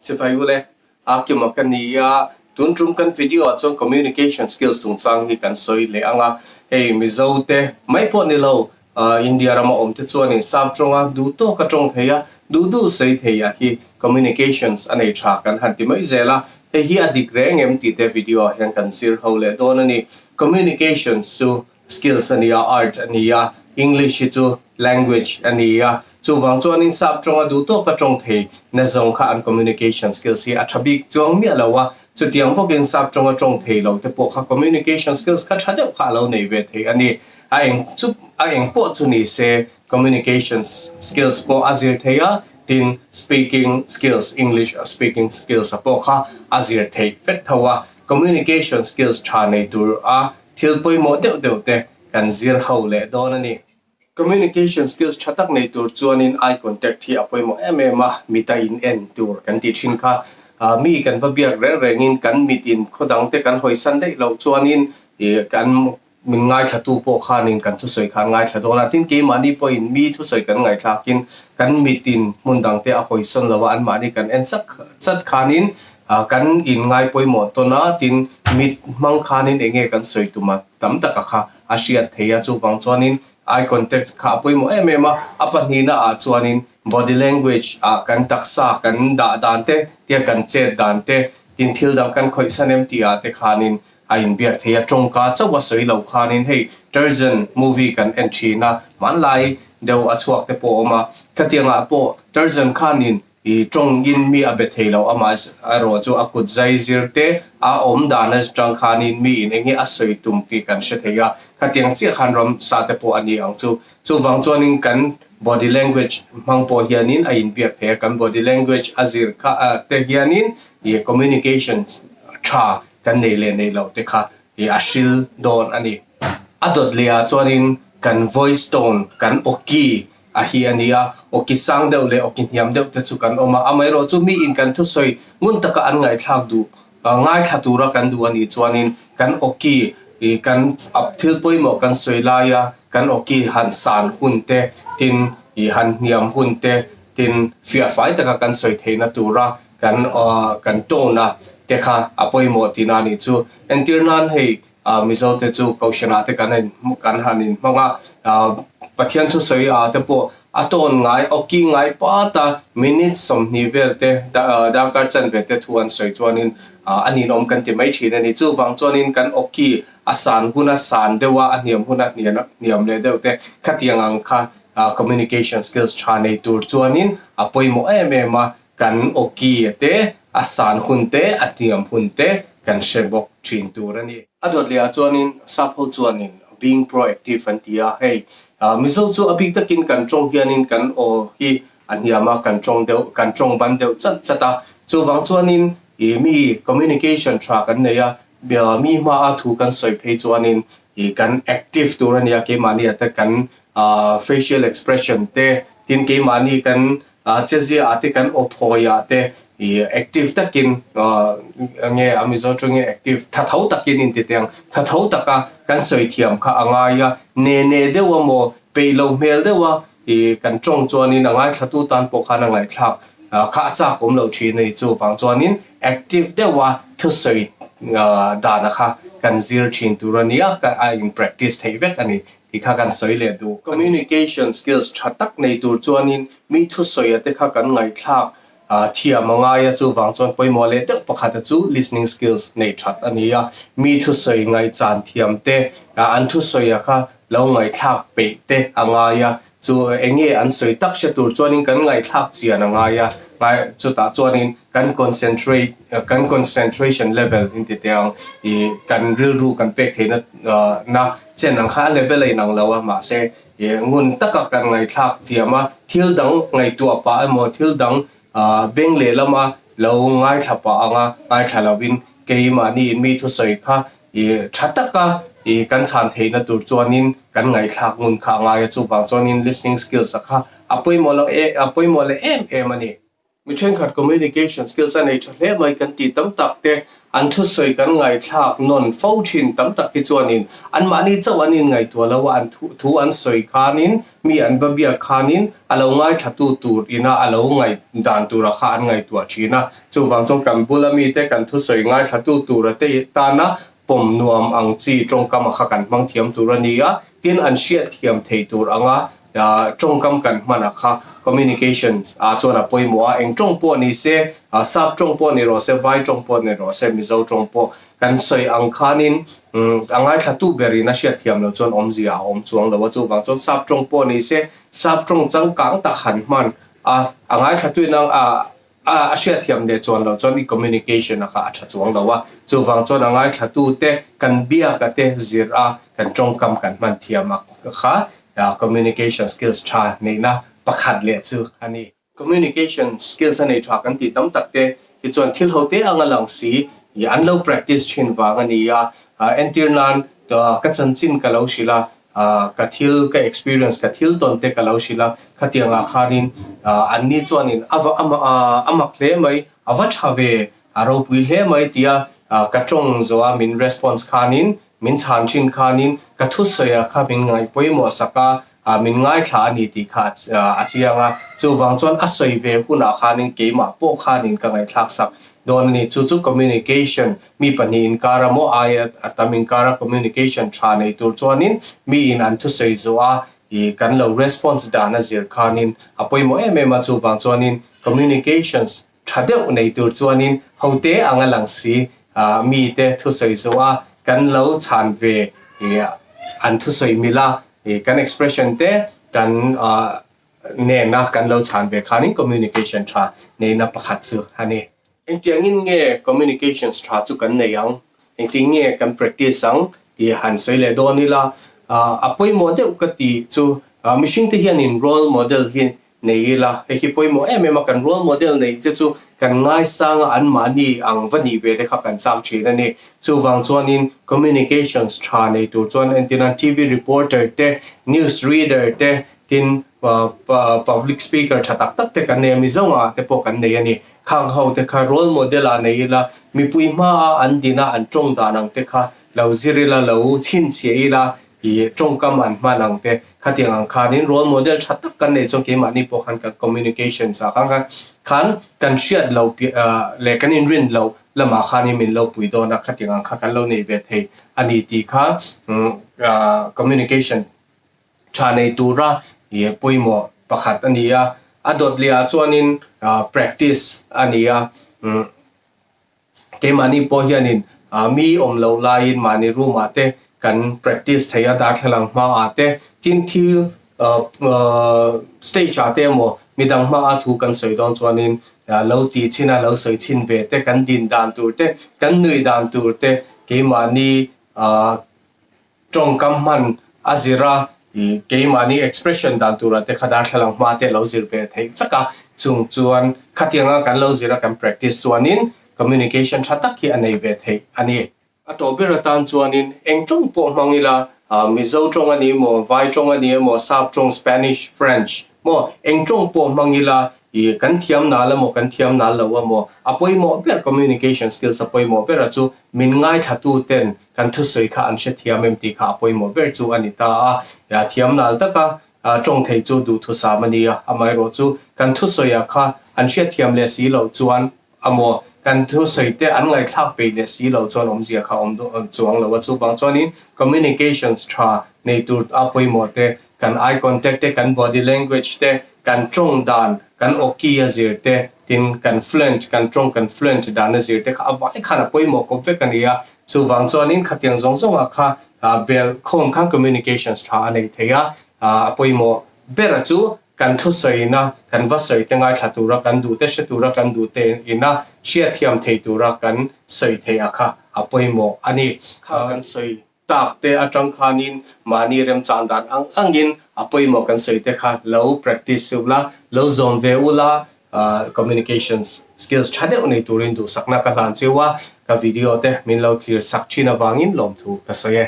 sipai ule akima kania tun kan video chong communication skills tung chang hi kan soi le anga hey mizote mai po ni lo India rama om te chuan in sam chonga du to ka chong theya du sei theya hi communications anei tha kan han ti mai zela hi adik reng em ti te video hian kan sir hole don ani communications to skills ania art ania English to language ania chu wang chuan in sap chonga du to ka chong thei na zong kha an communication skills hi athabik chong mi alawa chu tiang pokin sap chonga chong thei lo te po kha communication skills ka thade kha lo nei ve thei ani a eng po chu ni se communications skills po azir theya tin speaking skills English speaking skills apo kha azir thei fet thawa communication skills tha nei tur a thil poi mo deuh te kan zir hole don ani communication skills chatak nei tur chuanin eye contact hi apoi mo emema mita in en tur kan ti thin kha mi kan va biak rengin kan mit in khodang te kan hoisan dei lo chuanin kan min ngai thatu po khanin kan thu soi khan ngai thadona tin ke mani po in mi thu soi kan ngai thakin kan mitin mundang te a hoison lawa an mani kan en chat khanin kan in ngai poi mo to na tin mit mang khanin enge kan soi tuma tam taka kha asiat theya chu bang chuanin eye contact kha poi mo emema apani na a chuanin body language kan taksa kan da dante tia kan che dante tin thil dang kan khoi sanem tia te khanin ain biak theya tongka chawa soi lo khanin hei Tarzan movie kan entry na man lai deu achuak te po ma khatianga po Tarzan khanin I trong in mi a bethelo ama aro chu akut zai zirte a om dana strang khanin mi in engi a soi tum ti kan she theya khatiang chi khan rom sa te po ani ang chu wang chuanin kan body language mang po hianin a in biak the kan body language azir kha te hianin I communication tha kan nei le nei lo te kha I ashil don ani adot lia chuanin kan voice tone kan oki ahi ania okisang deuh le okinhiam deuh te chu kan oma amairo chu mi in kan thu soi ngun taka an ngai thak du ngai thatura kan du ani chuanin kan oki kan apthil poimo kan soilaya kan oki han san hunte tin han niam hunte tin fia fai taka kan soi theina tura kan tona tekha apoimo tinani chu entirnan hei mizo te chu kaushana te kan hanin manga pathian thu soi te po aton ngai oki ngai pa ta minute som ni velte da kar chan vete thuan soi chuanin ani nom kan ti mai thina ni chu wang chuanin kan oki asan huna san dewa aniam huna niam le deute khatiang ang kha communication skills chane tur chuanin apoi mo emema kan oki te asan hunte atiam hunte kan shebok thin turani adot lia chuanin sapho chuanin being proactive and tia hey mizo chu abik takin kan chong hianin kan o hi aniama kan chong ban deu chata chu wang chuanin mi communication track an neya mi ma a thu kan soi phei chuanin kan active turania ke mani ata kan facial expression te tin ke mani kan chezia ate kan ophoya te active takin nge amizo chunge active thathau takin in te teng thathau taka kan soi thiam kha angaya ne dewa mo peilo mel dewa kan chong chuanin angai thatu tan po khana ngai thak kha cha kom lo thi nei chu wang chuanin active dewa thu soi dana kha kan zir thin turania ka in practice thei ani ikha kan soi le du communication skills thatak nei tur chuanin mi thu soi ate kha kan ngai thak thia mangaya chu wang chon poimo le te pakhat chu listening skills nei that ania mi thu soi ngai chan thiam te an thu soi kha lo ngai thak pe te angaya chu enge an soi tak she tur chuanin kan ngai thak chian angaya bai chu ta chuanin kan concentration level in te tang kan ril ru kan pek theina na chen ang kha level ai nang lawa ma se ngun taka kan ngai thak thiama thil dang ngai tua pa mo thil dang beng le lama lo ngai thapa anga ngai thalawin keima ni mi thu soi kha thataka kan chan theina tur chuanin kan ngai thak ngun kha ngai chu bang chuanin listening skills kha apoi mo le em ani mi chen khat communication skills anei thle mai kan ti tam tak te an thu soi kan ngai thak non fo thin tam tak ki chuanin an mani chawanin ngai tu lo an thu an soi khanin mi an babia khanin alo ngai thatu tur ina alo ngai dan tura kha an ngai tu china chu wang chong kan bulami te kan thu soi ngai thatu tur te ta na pom nuam ang chi trong kam kha kan mang thiam turania tin an shiat thiam thei tur anga trong kam kan mana kha communications chona poimo eng trong po ni se sap trong po ni ro se vai trong po ni ro se mizo trong po kan soi ang khanin angai thatu beri na shiat thiam lo chon omzia om chuang lo chu bang chon sap trong po ni se sap trong chang kang ta khan man angai thatu nang shiat thiam de chon lo chon i communication na kha tha chuang lo wa chu wang chon angai thatu te kan bia ka te zira kan trong kam kan man thiam kha communication skills cha nei na pakhat le chu ani communication skills ani tha kan ti tam tak te ti chon thil hote anga lang si i an lo practice chin wang ani entirnan ka chanchin ka lo shila ka thil ka experience ka thil ton te ka lo shila khatianga khanin anni chuanin amak le mai awa thave aro pui hle mai tia ka tong zoa min response khanin min chan chin khanin ka thu soya kha min ngai poimo saka min ngai thla ni ti kha achianga chu wang chon asoi ve kuna khanin keima po khanin ka ngai thlak sak don ni chu communication mi pani in karamo ayat atamin kara communication tha nei tur chuanin mi in an thu soi zoa I kan lo response dana zir khanin apoimo ma chu wang chuanin communications thadeu nei tur chuanin hote anga langsi mi te thu soi zoa kan lo chan ve an thu soi mila kan expression te kan ne na kan lo chan ve khanin communication tha nei na pakhat chu hani engtiangin nge communications tha chu kan nei yang engting nge kan practice sang I han soi le donila apoi model ukati chu mishing te hian in role model hi nei la he poi mo ma kan role model nei chu kan ngai sang an mani ang vani ve de kha kan sam thina ni chu wang chuanin communications tha nei tur chuan entina TV reporter te news reader te tin public speaker thatak tak te kan ne mi zonga te po kan nei ani khang ho te kha role model a nei la mi pui ma an dina an tong da nang te kha lo zirila lo chin che la I trong kam an manang te khatiang ang khanin role model thatak kan nei chong ke mani po khan ka communication sa khan kan shiat lo le kan in rin lo lama khani min lo pui do na khatiang ang kha kan lo nei ve thei ani ti kha communication cha nei tura ye poimo pakhat ania adot lia chuanin practice ania ke mani po hianin mi om lo lain mani room ate kan practice thaya da thlang ma ate tin thil stage ate mo midang ma thu kan soi don chuanin lo ti china lo soi chin ve te kan din dan tur te kan nui dan tur te ke mani tong kam man azira ke mani expression dan tur te khadar thlang ma te lo zir ve thei chaka chung chuan khatianga kan lo zira kan practice chuanin communication thatak hi anei ve thei ani atobera tan chuanin engchong po mangila mizo chong ani mo vai chong ani mo sap chong Spanish French mo engchong po mangila I kan thiam na la mo kan thiam na lo mo apoi mo per communication skills apoi mo per chu min ngai thatu ten kan thu soi kha an she thiam em ti kha apoi mo per chu anita ya thiam na ta ka chong thei chu du thu sa mani amai ro chu kan thu soi ya kha an she thiam le si lo chuan amo kan thu soi te an ngai thak pe le si lo chon om zia kha om do chuang lo chu bang chonin communications tha nei tur apoi mo te kan eye contact te kan body language te kan chong dan kan oki azir te tin kan fluent kan chong kan fluent dan azir te kha avai khana poi mo ko ve kan ya chu wang chonin khatiang zong zong kha bel khom kha communications tha nei theya apoi mo bera chu kan thu soi na kan va soi te ngai thatura kan du te shetura kan du te ina shia thiam thei tura kan soi thei akha apoi mo ani kha kan soi tak te atang khanin mani rem chandan angin apoi mo kan soi te kha low practice ula low zone ve ula communications skills chade unei turin du sakna ka lan chewa ka video te min lo clear sakchina wangin lom thu ka soye